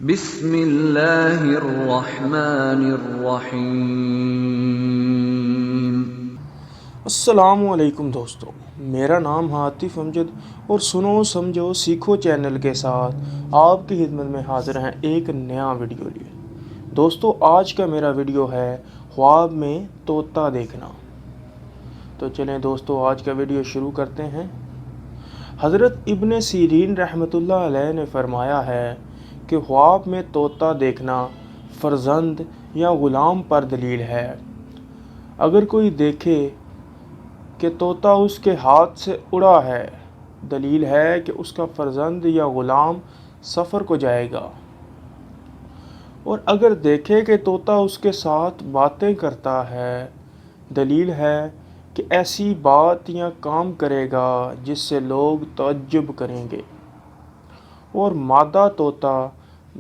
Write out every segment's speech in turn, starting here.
بسم اللہ الرحمن الرحیم۔ السلام علیکم دوستو، میرا نام عاطف امجد اور سنو سمجھو سیکھو چینل کے ساتھ آپ کی خدمت میں حاضر ہیں ایک نیا ویڈیو لیے۔ دوستو، آج کا میرا ویڈیو ہے خواب میں طوطا دیکھنا۔ تو چلیں دوستو، آج کا ویڈیو شروع کرتے ہیں۔ حضرت ابن سیرین رحمۃ اللہ علیہ نے فرمایا ہے کہ خواب میں طوطا دیکھنا فرزند یا غلام پر دلیل ہے۔ اگر کوئی دیکھے کہ طوطا اس کے ہاتھ سے اڑا ہے، دلیل ہے کہ اس کا فرزند یا غلام سفر کو جائے گا۔ اور اگر دیکھے کہ طوطا اس کے ساتھ باتیں کرتا ہے، دلیل ہے کہ ایسی بات یا کام کرے گا جس سے لوگ تعجب کریں گے۔ اور مادہ طوطا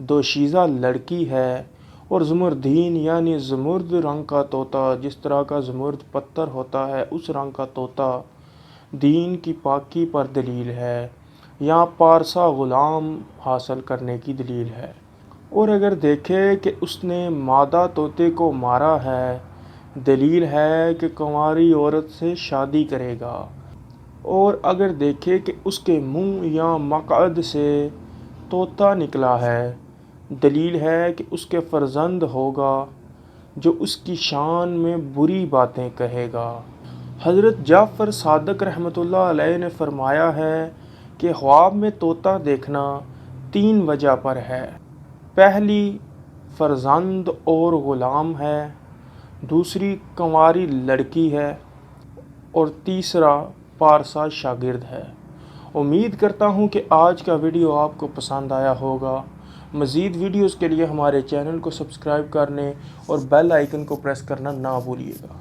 دوشیزہ لڑکی ہے، اور زمردین یعنی زمرد رنگ کا طوطا، جس طرح کا زمرد پتھر ہوتا ہے اس رنگ کا طوطا دین کی پاکی پر دلیل ہے یا پارسا غلام حاصل کرنے کی دلیل ہے۔ اور اگر دیکھے کہ اس نے مادہ طوطے کو مارا ہے، دلیل ہے کہ کنواری عورت سے شادی کرے گا۔ اور اگر دیکھے کہ اس کے منہ یا مقعد سے طوطا نکلا ہے، دلیل ہے کہ اس کے فرزند ہوگا جو اس کی شان میں بری باتیں کہے گا۔ حضرت جعفر صادق رحمۃ اللہ علیہ نے فرمایا ہے کہ خواب میں طوطا دیکھنا 3 وجہ پر ہے۔ پہلی فرزند اور غلام ہے، دوسری کنواری لڑکی ہے، اور تیسرا پارسا شاگرد ہے۔ امید کرتا ہوں کہ آج کا ویڈیو آپ کو پسند آیا ہوگا۔ مزید ویڈیوز کے لیے ہمارے چینل کو سبسکرائب کرنے اور بیل آئیکن کو پریس کرنا نہ بھولیے گا۔